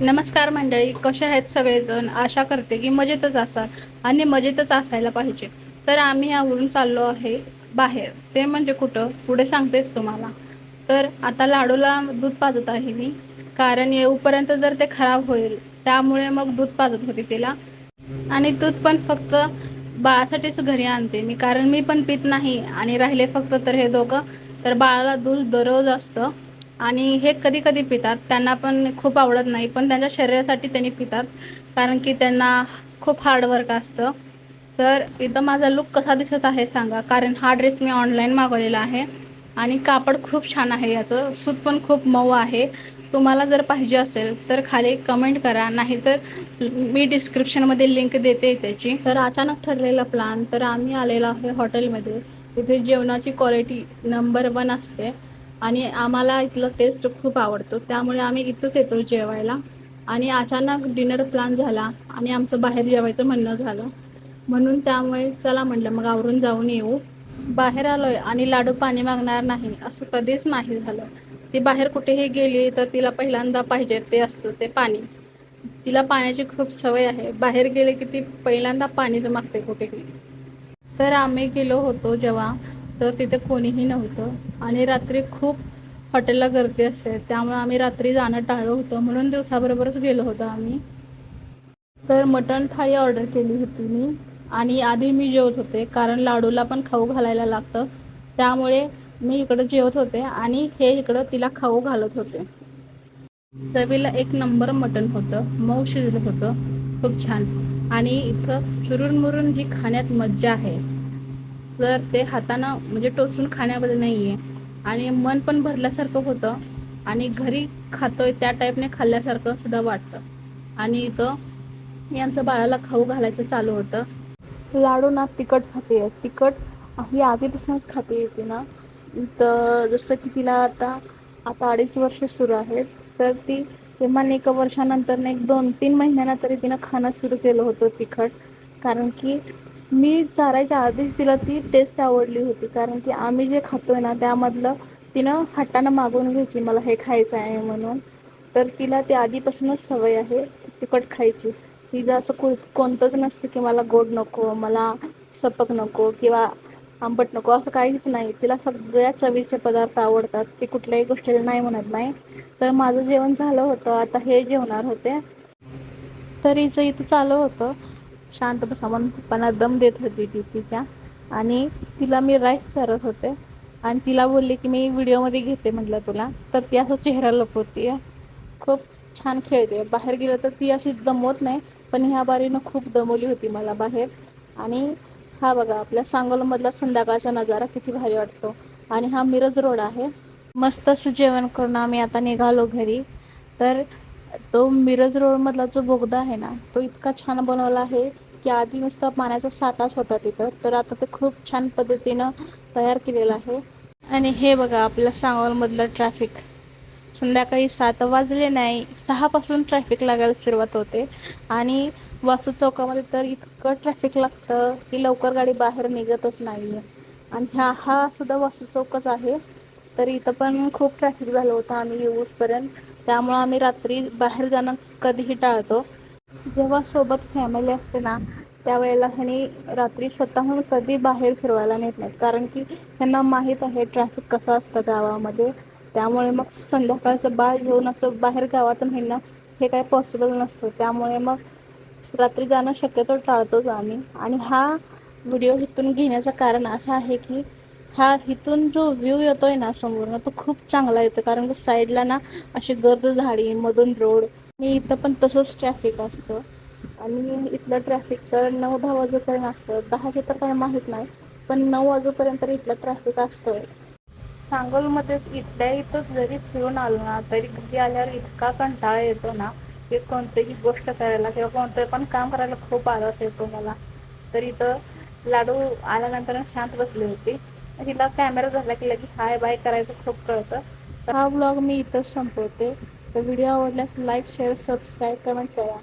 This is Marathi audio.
नमस्कार मंडळी, कसे आहेत सगळेजण? आशा करते की मजेतच असाल आणि मजेतच असायला पाहिजे. तर आम्ही यावरून चाललो आहे बाहेर. ते म्हणजे कुठं, पुढे सांगतेच तुम्हाला. तर आता लाडूला दूध पाजत आहे मी, कारण येऊपर्यंत जर ते खराब होईल त्यामुळे मग दूध पाजत होती तिला. आणि दूध पण फक्त बाळासाठीच घरी आणते मी, कारण मी पण पित नाही आणि राहिले फक्त तर हे दोघं. तर बाळाला दूध दररोज असतं आणि हे कधी कधी पितात, त्यांना पण खूप आवडत नाही, पण त्यांच्या शरीरासाठी त्यांनी पितात, कारण की त्यांना खूप हार्डवर्क असतं. तर इथं माझा लुक कसा दिसत आहे सांगा, कारण हा ड्रेस मी ऑनलाईन मागवलेला आहे आणि कापड खूप छान आहे, याचं सूत पण खूप मऊ आहे. तुम्हाला जर पाहिजे असेल तर खाली कमेंट करा, नाहीतर मी डिस्क्रिप्शनमध्ये लिंक देते त्याची. तर अचानक ठरलेला प्लॅन, तर आम्ही आलेलो आहे हॉटेलमध्ये. इथे जेवणाची क्वालिटी नंबर 1 असते आणि आम्हाला इथलं टेस्ट खूप आवडतो, त्यामुळे आम्ही इथंच येतो जेवायला. आणि अचानक डिनर प्लॅन झाला आणि आमचं बाहेर जेवायचं म्हणणं झालं, म्हणून त्यामुळे चला म्हटलं मग आवरून जाऊन येऊ. बाहेर आलोय आणि लाडू पाणी मागणार नाही असं कधीच नाही झालं. ती बाहेर कुठेही गेली तर तिला पहिल्यांदा पाहिजे ते असतं ते पाणी. तिला पाण्याची खूप सवय आहे, बाहेर गेले की ती पहिल्यांदा पाणीच मागते कुठेही. तर आम्ही गेलो होतो जेव्हा, तर तिथे कोणीही नव्हतं आणि रात्री खूप हॉटेलला गर्दी असते, त्यामुळे आम्ही रात्री जाणं टाळलं होतं, म्हणून दिवसाबरोबरच गेलो होतो आम्ही. तर मटण थाळी ऑर्डर केली होती मी आणि आधी मी जेवत होते, कारण लाडूला पण खाऊ घालायला लागतं, त्यामुळे मी इकडं जेवत होते आणि हे इकडं तिला खाऊ घालत होते. चवीला एक नंबर मटण होतं, मऊ शिजलं होतं, खूप छान. आणि इथं चुरून मुरून जी खाण्यात मज्जा आहे, तर ते हातानं म्हणजे टोचून खाण्यामध्ये नाही आहे. आणि मन पण भरल्यासारखं होतं आणि घरी खातोय त्या टाईपने खाल्ल्यासारखं सुद्धा वाटतं. आणि इथं यांचं बाळाला खाऊ घालायचं चालू होतं. लाडू ना तिखट खाते, तिखट ही आधीपासूनच खाते येते ना. तर जसं की तिला आता आता 2.5 वर्ष सुरू आहेत, तर ती किमान 1 वर्षानंतर एक 2-3 महिन्यांना तरी तिनं खाणं सुरू केलं होतं तिखट. कारण की मी चारायच्या आधीच तिला ती टेस्ट आवडली होती, कारण की आम्ही जे खातोय ना त्यामधलं तिनं हट्टानं मागवून घ्यायची, मला हे खायचं आहे म्हणून. तर तिला ते आधीपासूनच सवय आहे तिखट खायची. तिचं असं कोणतंच नसतं की मला गोड नको, मला सपक नको किंवा आंबट नको, असं काहीच नाही. तिला सगळ्या चवीचे पदार्थ आवडतात, ती कुठल्याही गोष्टीला नाही म्हणत नाही. तर माझं जेवण झालं होतं, आता हे जेवणार होते. तर हिचं इथं चालू होतं शांत बसा म्हणून, पप्पांना दम देत होती ती तिच्या. आणि तिला मी राईस चारत होते आणि तिला बोलले की मी व्हिडिओमध्ये घेते म्हटलं तुला, तर ती असं चेहरा लपवते. खूप छान खेळते. बाहेर गेलं तर ती अशी दमवत नाही, पण ह्या बारीनं खूप दमवली होती मला बाहेर. आणि हा बघा आपल्या सांगोलमधला संध्याकाळचा नजारा किती भारी वाटतो. आणि हा मिरज रोड आहे. मस्त असं जेवण करून आम्ही आता निघालो घरी. तर तो मिरज रोडमधला जो बोगदा आहे ना, तो इतका छान बनवला आहे की आधी नुसता पाण्याचा साठाच होता तिथं, तर आता ते खूप छान पद्धतीनं तयार केलेलं आहे. आणि हे बघा आपल्या सांगोलमधलं ट्रॅफिक. संध्याकाळी 7 वाजले नाही, 6 पासून ट्रॅफिक लागायला सुरुवात होते आणि वासू चौकामध्ये तर इतकं ट्रॅफिक लागतं की लवकर गाडी बाहेर निघतच नाही आहे. आणि हा सुद्धा वासू चौकच आहे. तर इथं पण खूप ट्रॅफिक झालं होतं आम्ही येऊसपर्यंत, त्यामुळं आम्ही रात्री बाहेर जाणं कधीही टाळतो. जेव्हा सोबत फॅमिली असते ना, त्यावेळेला ह्यानी रात्री स्वतःहून कधी बाहेर फिरवायला नेत नाहीत, कारण की त्यांना माहीत आहे ट्रॅफिक कसं असतं गावामध्ये. त्यामुळे मग संध्याकाळचं बाळ घेऊन असं बाहेर गावातून ह्यांना हे काय पॉसिबल नसतं, त्यामुळे मग रात्री जाणं शक्यतो टाळतोच आम्ही. आणि हा व्हिडिओ इथून घेण्याचं कारण असं आहे की हा इथून जो व्ह्यू येतोय ना समोर, तो खूप चांगला येतो, कारण की साईडला ना अशी गर्द झाडी, मधून रोड. आणि इथं पण तसंच ट्रॅफिक असतं. आणि इथलं ट्रॅफिक तर 9-10 वाजेपर्यंत असतं, 10चे तर काही माहीत नाही, पण 9 वाजेपर्यंत इथलं ट्रॅफिक असतं. सांगोलमध्येच इथल्या इथंच जरी फिरून आलो ना, तरी घरी आल्यावर इतका कंटाळा येतो ना की कोणतीही गोष्ट करायला किंवा कोणतं पण काम करायला खूप आळस येतो मला. तर इथं लाडू आल्यानंतर शांत बसली होती, तिला कॅमेरा धरला की लगेच हाय बाय करायचं खूप कळतं. हा ब्लॉग मी इथंच संपवते. तर व्हिडिओ आवडल्यास लाईक, शेअर, सबस्क्राईब, कमेंट करा.